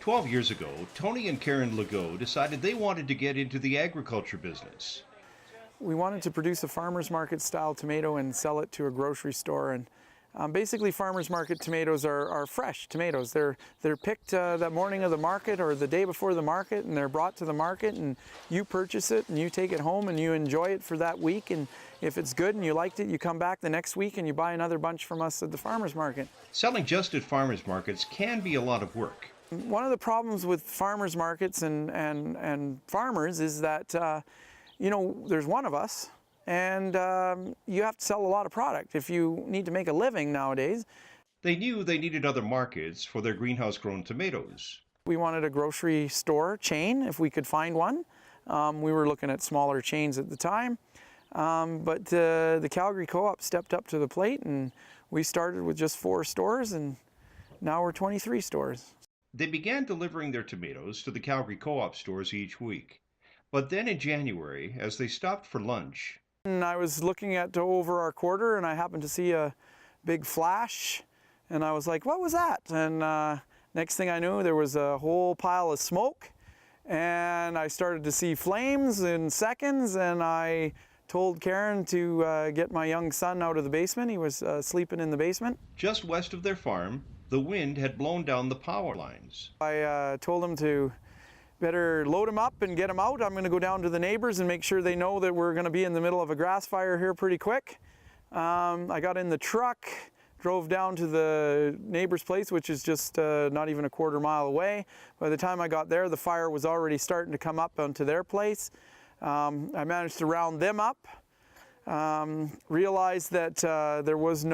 12 years ago, Tony and Karen Legault decided they wanted to get into the agriculture business. We wanted to produce a farmer's market style tomato and sell it to a grocery store. And basically farmer's market tomatoes are fresh tomatoes. They're picked that morning of the market or the day before the market, and they're brought to the market, and you purchase it and you take it home and you enjoy it for that week. And if it's good and you liked it, you come back the next week and you buy another bunch from us at the farmer's market. Selling just at farmers markets can be a lot of work. One of the problems with farmers markets and farmers is that you know, there's one of us, and you have to sell a lot of product if you need to make a living nowadays. They knew they needed other markets for their greenhouse-grown tomatoes. We wanted a grocery store chain if we could find one. We were looking at smaller chains at the time, but the Calgary Co-op stepped up to the plate, and we started with just 4 stores, and now we're 23 stores. They began delivering their tomatoes to the Calgary Co-op stores each week. But then in January, as they stopped for lunch, and I was looking at over our quarter, and I happened to see a big flash, and I was like, what was that? And next thing I knew, there was a whole pile of smoke, and I started to see flames in seconds, and I told Karen to get my young son out of the basement. He was sleeping in the basement. Just west of their farm, the wind had blown down the power lines. I told him to better load them up and get them out. I'm going to go down to the neighbors and make sure they know that we're going to be in the middle of a grass fire here pretty quick. I got in the truck, drove down to the neighbor's place, which is just not even a quarter mile away. By the time I got there, the fire was already starting to come up onto their place. I managed to round them up, realized that there was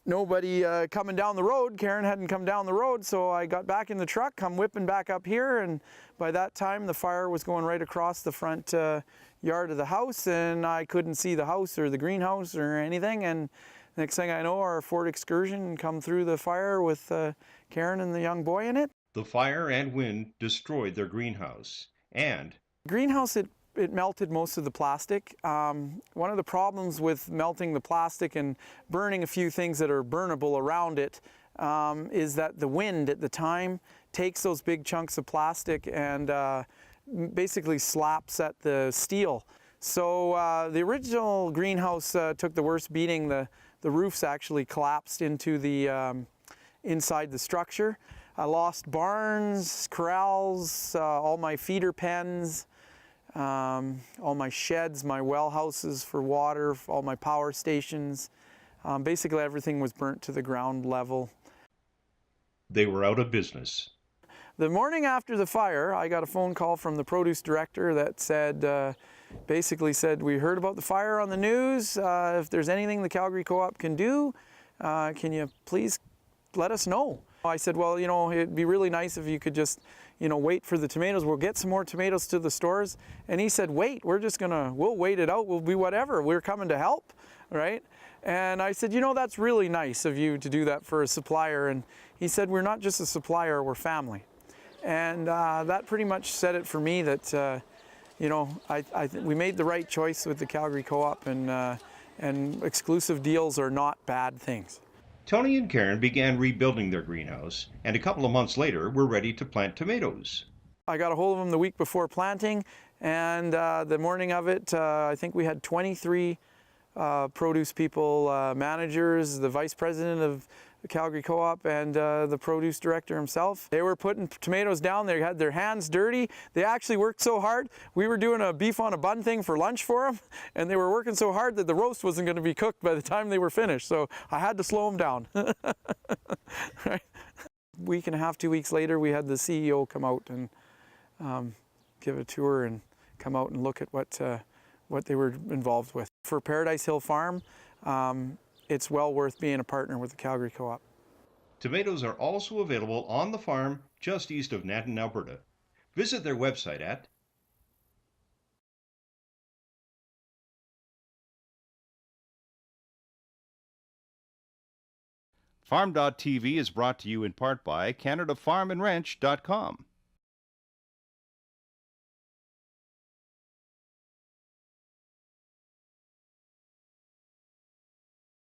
nobody coming down the road. Karen hadn't come down the road, so I got back in the truck, come whipping back up here, and by that time the fire was going right across the front yard of the house, and I couldn't see the house or the greenhouse or anything. And next thing I know, our Ford Excursion come through the fire with Karen and the young boy in it. The fire and wind destroyed their greenhouse, and greenhouse, it melted most of the plastic. One of the problems with melting the plastic and burning a few things that are burnable around it is that the wind at the time takes those big chunks of plastic and basically slaps at the steel. So the original greenhouse took the worst beating. The roofs actually collapsed into the inside the structure. I lost barns, corrals, all my feeder pens, all my sheds, my well houses for water, all my power stations. Basically everything was burnt to the ground level. They were out of business. The morning after the fire, I got a phone call from the produce director that said, basically said, we heard about the fire on the news. If there's anything the Calgary Co-op can do, can you please let us know? I said, well, you know, it'd be really nice if you could just, you know, wait for the tomatoes. We'll get some more tomatoes to the stores. And he said, wait, we'll wait it out. We'll be whatever. We're coming to help, right? And I said, you know, that's really nice of you to do that for a supplier. And he said, we're not just a supplier, we're family. And that pretty much said it for me that, you know, we made the right choice with the Calgary Co-op, and exclusive deals are not bad things. Tony and Karen began rebuilding their greenhouse, and a couple of months later were ready to plant tomatoes. I got a hold of them the week before planting, and the morning of it, I think we had 23 produce people, managers, the vice president of the Calgary Co-op, and the produce director himself. They were putting tomatoes down. They had their hands dirty. They actually worked so hard. We were doing a beef on a bun thing for lunch for them, and they were working so hard that the roast wasn't going to be cooked by the time they were finished. So I had to slow them down. Right? Week and a half, 2 weeks later, we had the CEO come out and give a tour and come out and look at what they were involved with. For Paradise Hill Farm, it's well worth being a partner with the Calgary Co-op. Tomatoes are also available on the farm just east of Nanton, Alberta. Visit their website at Farm.tv is brought to you in part by CanadaFarmandRanch.com.